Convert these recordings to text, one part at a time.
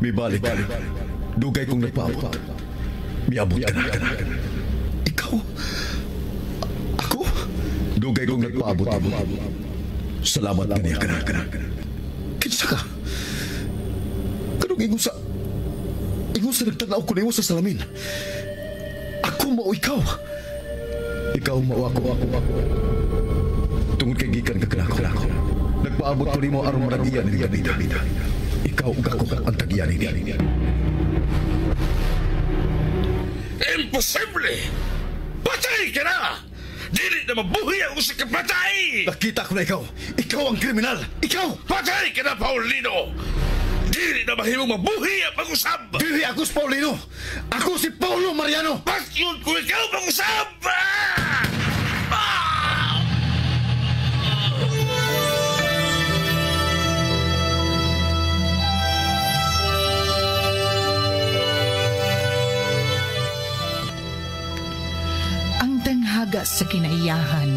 Bibalik. Dugay kong nagpaabot. Miabot ka na. Ikaw? Ako? Dugay kong nagpaabot. Salamat kaniya ka na. Kinsa ka? Kanong ingon sa nagtanaw ko na sa salamin. Ako mao ikaw. Ikaw mao ako. Tungod kay gikan ka kanako. Nagpaabot ko nimo aron maragiyan ni David. Ikaw ug ako ang tagiyan ni. Imposible! Patay ka na! Dili na mabuhi ang usa ka patay! Nakita ko na ikaw. Ikaw ang kriminal. Ikaw! Patay ka na, Paulino! Dili na mahimong mabuhi ang pag-usab! Dili ako si Paulino! Ako si Paulo Mariano! Bakit ko ikaw pag-usab? Ang tanghaga sa kinaiyahan,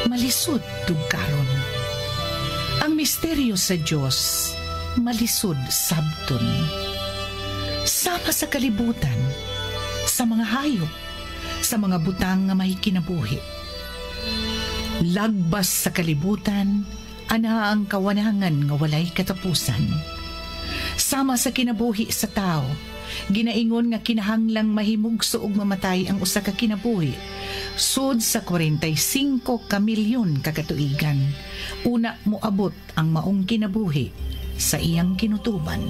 malisod tugkaron. Ang misteryo sa Diyos, malisod sabton. Sama sa kalibutan, sa mga hayop, sa mga butang nga may kinabuhi. Lagbas sa kalibutan, ana ang kawanangan nga walay katapusan. Sama sa kinabuhi sa tao, ginaingon nga kinahanglang mahimugso ug mamatay ang usa ka kinabuhi sud sa 45 ka milyon ka katuigan. Una moabot ang maong kinabuhi sa iyang kinutuban.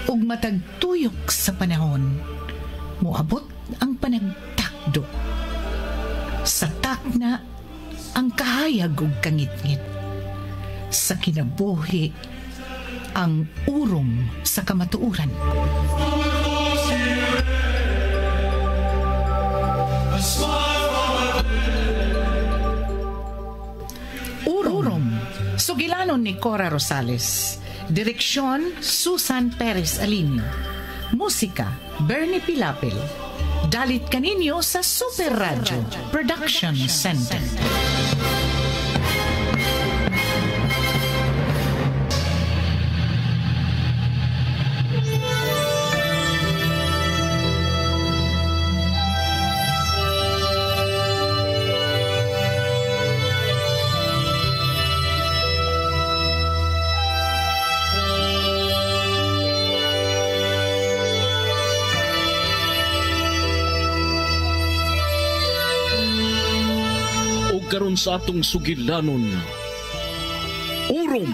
Ug matag tuyok sa panahon, moabot ang panagtakdo. Sa takna ang kahayag ug kangitngit. Sa kinabuhi ang urong sa kamatuuran. Urong, sugilanon ni Cora Rosales. Direksyon, Susan Perez Alinio. Musika, Bernie Pilapil. Dalit kaninyo sa Super Radio Production Center. Karon sa atong sugilanon, urong.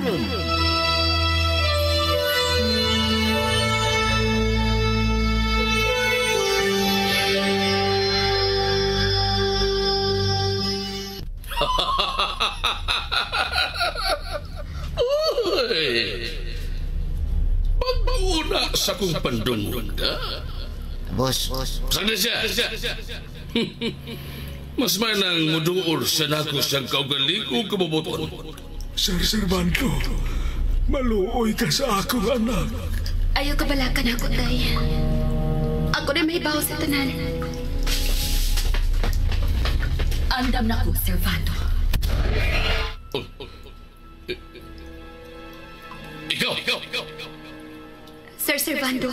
Pag-una sa kong pandungon ka. Boss. Saan na siya? Mas may nang muduor sa nako siyang kaugaling o kabubuton. Sir Servando, maluoy ka sa akong anak. Ayaw kabalakan ako, Day. Ako na may baho sa tanan. Andam na ko, Servando. Ikaw! Sir Servando.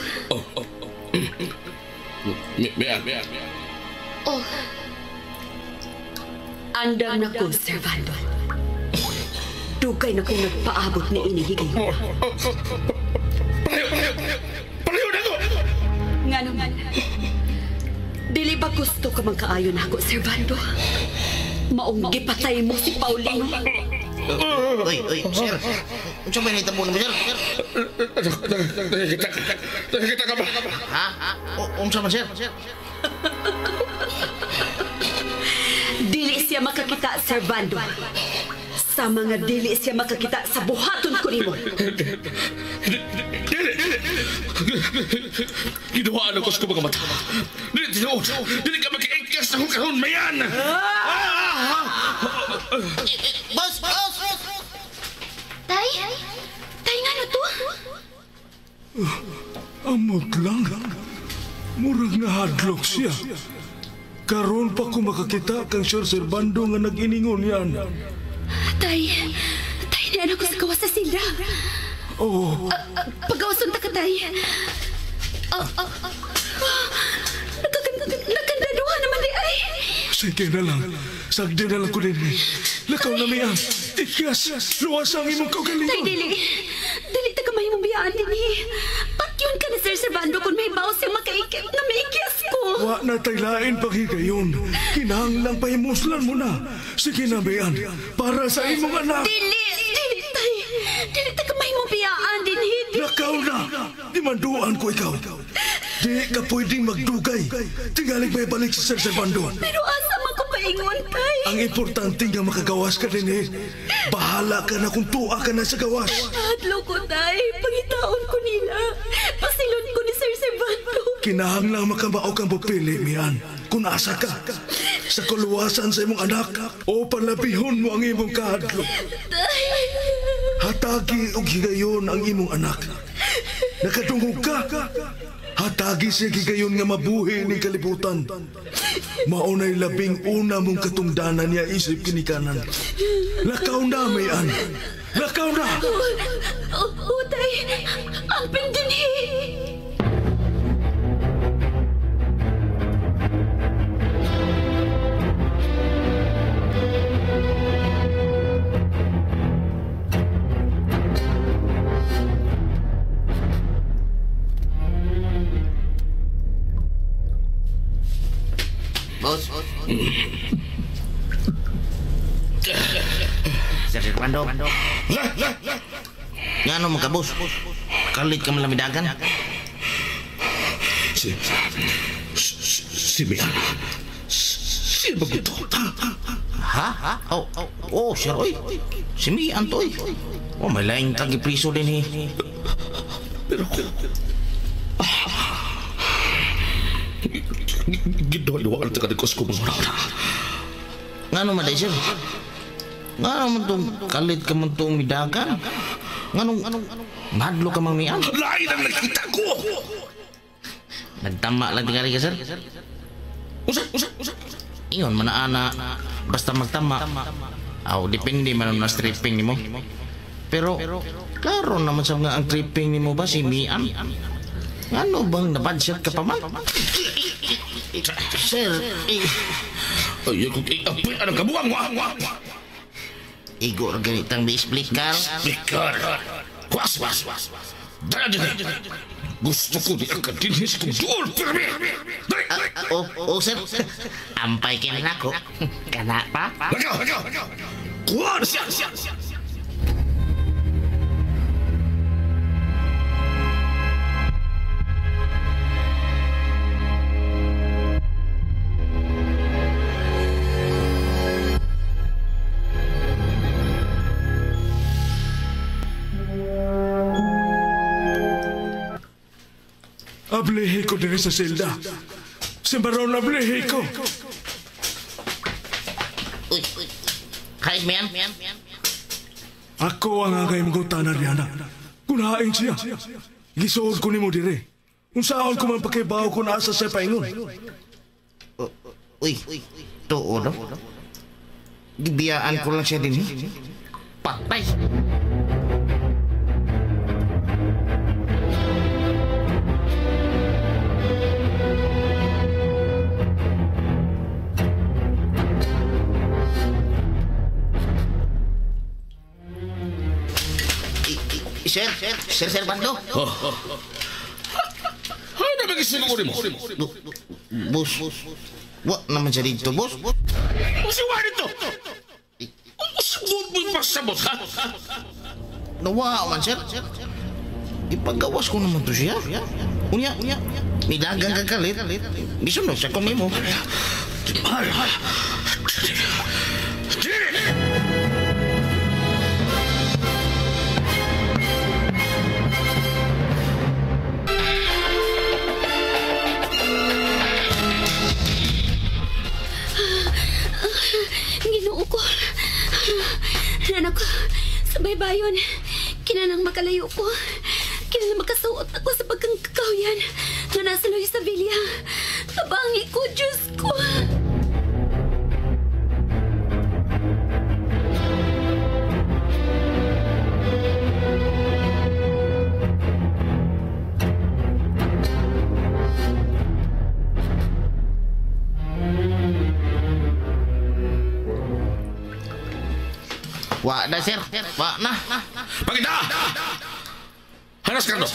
Mian. Oh. Andam na ko, Servando. Dugay na kong nagpaabot ni inihigay. Pareho na ko! Nga naman. Dili ba gusto ka magkaayon ako, Servando? Maong gipatay mo si Paulino. Uy, sir. Kung saan ba nahitabo mo, sir? Nakikita ka ba? Ha? Saan man, sir? Dili siya makakita, Servando. Sa mga dili siya makakita sa buhaton ko nimo. Dili! Ginuhaan ako sa mga mata. Dili ka mag-iingkas na kung kahon mayan! Boss! Tay? Tay nga na to? Amot lang. Murag na hadlok siya. Karon pa ko makakita kang Sir Servando nga nag-iningon yan. Tay, niyan ako sa gawas sa sila. Oo. Pagawason ta katay. Nagkandaduha naman di ay. Sige na lang. Sagdi na lang ko din. Lakaw na miyan. Ikyas. Luwas ang imong Tay, kaugalingon. dili ta kamay mong biyaan din eh. Patyon ka ni Sir Servando kung may bawas yung makaikip na may ikyas ko. Wa na taylain paghigayon. Kinahanglang pahimuslan mo na. Sige na miyan. Para sa imong anak. Dili, tay. Dili ta kamay mong biyaan din eh. Lakaw na. Dimanduan ko ikaw. Di ka pwedeng magdugay. Tingaling may balik si Sir Servando. Pero asa man ko paingon, tay. Ang importante nga makagawas ka din eh. Bahala ka na kung tuwa ka na sa gawas. Hadlo ko, tay. Pangitaon ko nila. Pasilon ko ni Sir Servando. Kinahanglang makamao kang pupili, Mian. Kung asa ka. Sa kuluwasan sa imong anak o palabihon mo ang imong kahadlok. Tay. Hatagi og higayon ang imong anak. Nakadungog ka. Hatagi siya higayon nga mabuhi ni kalibutan. Maunay labing una mong katungdanan niya isip kinikanan. Lakaw na, Mian. Lakaw na. Tay. Amping din eh. Boss. Sir Servando. Ngano mo ka, boss? Kalit ka malamidagan? Si Mian. Si Baguto. Ha? Oh, sir, oy. Si Mian to, oy. Oh, may laing tagipriso din, eh. Pero gidawa-dawa ang taga-dikos ko mga oras. Ngano man, sir? Ngano man tong kalit ka man tong midagan? Nganong madlo ka mang Mian? Lain ang nakita ko! Nagtama lang tingari ka, sir? Usa. Ingon, mana-ana. Basta magtama. Aw, depende man na stripping ni mo. Pero, klaro naman sa nga ang tripping ni mo ba si Mian? Ano bang nabadshot ka pa man? Sir, Ay, apoy, anong kabuang mo? Igor ganitang di-explicar. Bikar! Was! Dara din! Gusto ko di ang kadinis kong duol, pirmi! Dali! Sir. Ampay kinin ako. Kana pa? Lagaw! Kuha na siya! Ablehe ko din sa selda. Si Baron ablehe ko. Uy. Kahit Mian. Ako ang angay mong tanan niya na. Kunain siya. Gisuod ko ni mo dire. Kung saan ko man pakibaw ko na asa sa paingon. Uy. Tuo no? Gibiyaan ko lang siya din. Patay. Sir Servando. Ay, nabagisinuri mo. Boss. Wa naman siya dito, boss. Usiwa dito! Usibod mo yung pasabot, ha? Nawa man, sir. Ipagawas ko naman to siya. Unya. Nidagang kagalit. Bisunod siya kung mo. Ginoo ko. Anak ko, sa baybayon, kinanang makalayo ko. Kinanang makasuot ako sa pagkang kakawyan na nasa Luis Sevilla. Tabangi ko, Diyos ko. Wa na, sir. Wa na. Pagita! Hanas ka, no?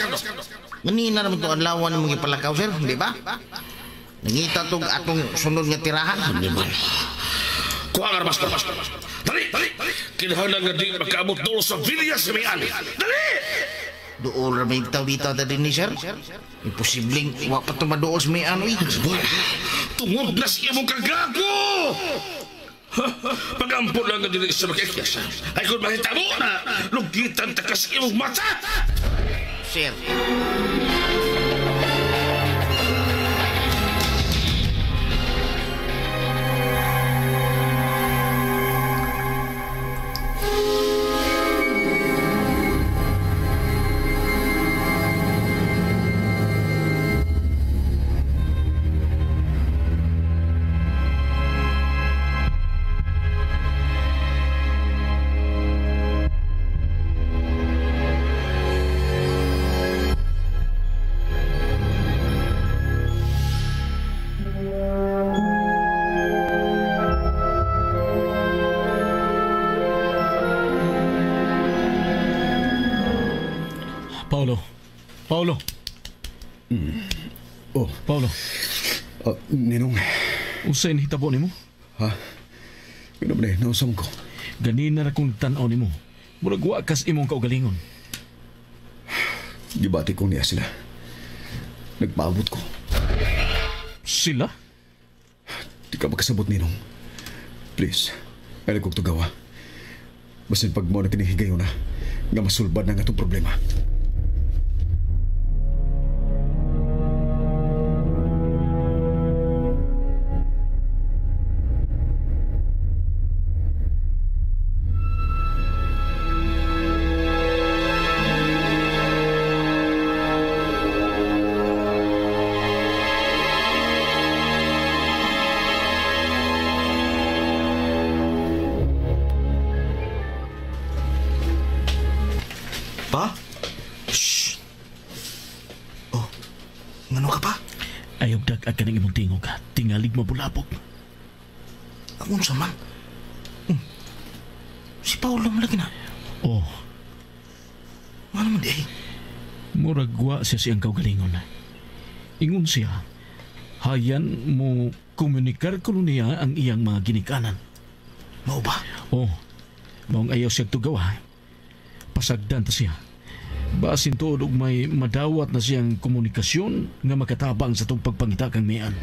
Ganina naman ito ang lawan ng mga palakaw, sir. Di ba? Nangita itong atong sunod nga tirahan. Hindi man. Kuha nga, Basta. Dali! Kinahanglan nga di magkaabot doon sa Villa si Mian. Dali! Doon na may bitaw-bitaw na din ni sir. Imposibleng wa pa ito madool sa may ano eh. Tungod na siya mong kagago! Pag-ampun lang nga din sa makikyas. Ay kung makita mo na lugitan ta kasi imong mata! Sir. Paulo. Oh, Paulo. Ninong. Unsay nahitabo nimo? Ha? Ano ba na, nausam ko. Ganina na kong tanaw nimo. Murag wa kas imong kaugalingon. Gibati ko niya sila. Nagpaabot ko. Sila? Di ka makasabot, Ninong. Please, ay kong tugawa. Basin pag mo na kinihigayon na, nga masulbad na nga itong problema. Pa? Shh! Oh, ngano ka pa? Ayaw dag-ag ka ng imong tingog ka. Tingalig mabulabog. Akong saman. Si Paulo mo lagi na. Oh, Ano naman di? murag wa siya siyang kaugalingon na. Ingon siya, hayan mo komunikar ko niya ang iyang mga ginikanan. Mao ba? Oh, maong ayaw siyang tugawa. Pasagdan ta siya. Basin tuod og may madawat na siyang komunikasyon nga makatabang sa tong pagpangita kang mian.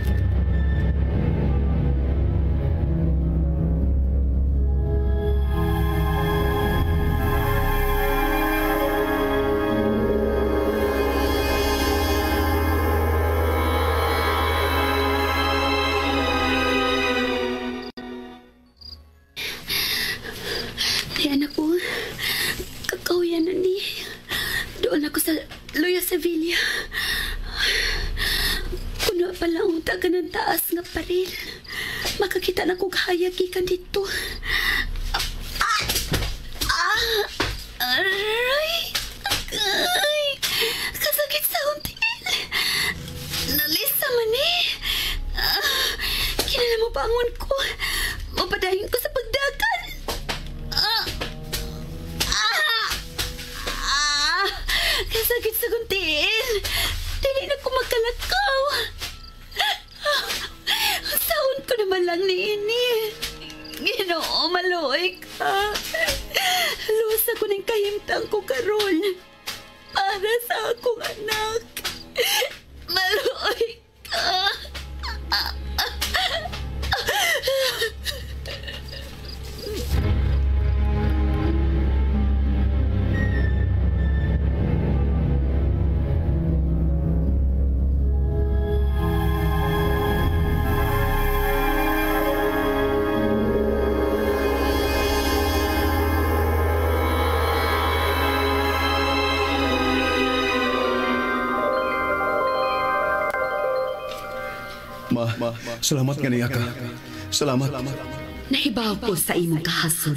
Ayan ako. Kakawian na ni. Doon ako sa Loya Sevilla. Kuno pala ang taga ng taas nga paril. Makakita na kong hayagikan dito. Aray! Ay! Kasakit sa until. Nalisa man eh. Kinalamubangon ko. Mapadayon ko sa pagdagan. Kasakit sa kuntiin. Dili na ko magkalakaw. Saon ko naman lang ni ini. Ginoo, maloy ka. Luwas ako ng kahimtang ko karon. Para sa akong anak. Maloy ka. Ma, salamat nga niya ka. Salamat. Nahibaw ko sa imong kahasol.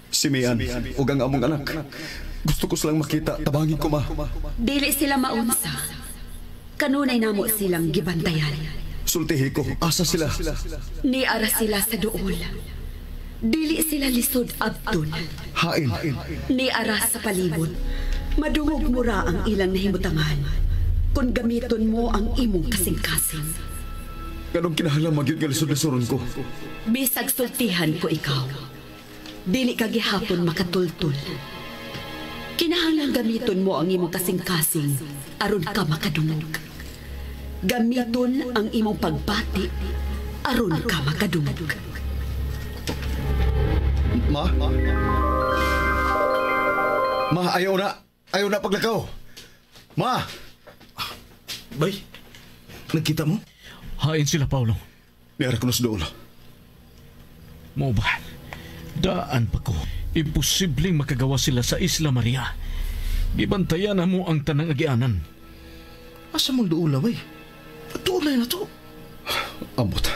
Si Mian, ug ang among anak. Gusto ko silang makita, tabangin ko, ma. Dili sila maunsa. Kanunay namo silang gibantayan. Sultihi ko, asa sila? Niara sila sa duol. Dili sila lisod abton. Hain. Ni aras sa palibot. Madungog mo ra ang ilang nahimutangan kung gamiton mo ang imong kasing-kasing. Ganong kinahanglan magyud nga lisod-lisoron ko. Bisag sultihan ko ikaw. Dili ka gihapon makatultul. Kinahanglan gamiton mo ang imong kasing-kasing aron ka makadungog. Gamiton ang imong pagbati aron ka makadungog. Ma? Ma, ayaw na. Ayaw na paglakaw. Ma! Bay, nagkita mo? Hain sila, Paulo. Niyara ko na sa doon. Mo ba? Daan pa ko. Imposibleng makagawa sila sa Isla Maria. Gibantayan na mo ang tanang agianan. Asa mong doon bay? Patuloy na to. Ambot.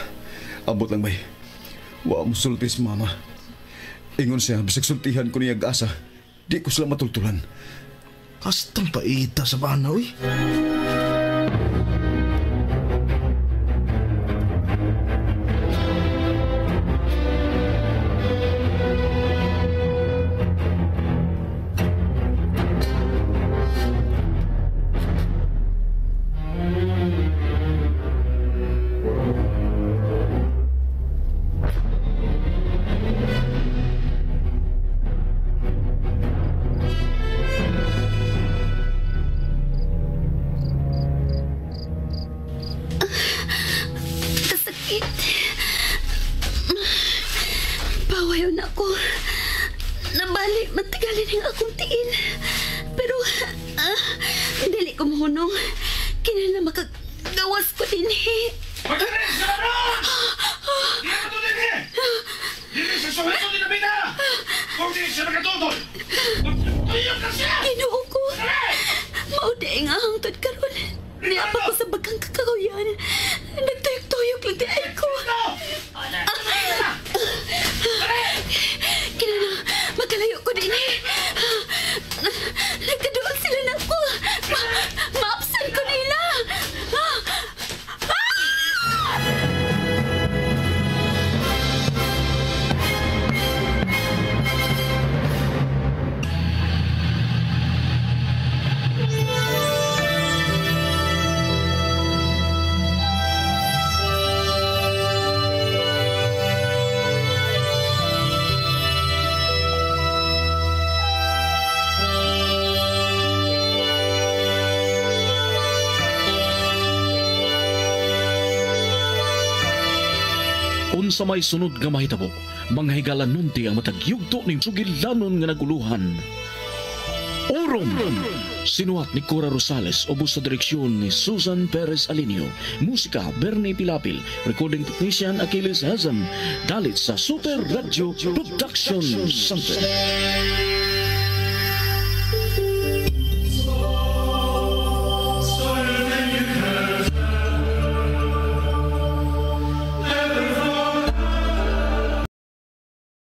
Ambot lang, bay. Wa mo sultis, mama. Ingon siya, bisag sultihan ko niya ag-asa. Di ko sila matultulan. Kastang paita sa banaw eh. Pawayon ako. Nabalik, matigalin ang akong tiin. Pero, dili ko mahunong. Kinala makagawas ko din eh. Pagkarin sa manon! Di ka to din eh! Dili sa suheto din na bina! Kung di siya nakatutol! Magtuyok ka siya! Ginoo ko. Mauday nga hangtod karon. Niapa ko sa bagang kakahuyan. Nagtuyok-tuyok lang di ay ko. Kinala, magkalayo ko din eh. Nagkadoon sila na ko. Maapsan ko nila. Unsa may sunod nga mahitabo, mga higalan nunti ang matagyugto ning sugilanon nga naguluhan. Orom! Sinuhat ni Cora Rosales, ubos sa direksyon ni Susan Perez Alinio. Musika, Bernie Pilapil. Recording technician, Achilles Hazan. Dalit sa Super Radio Production Center.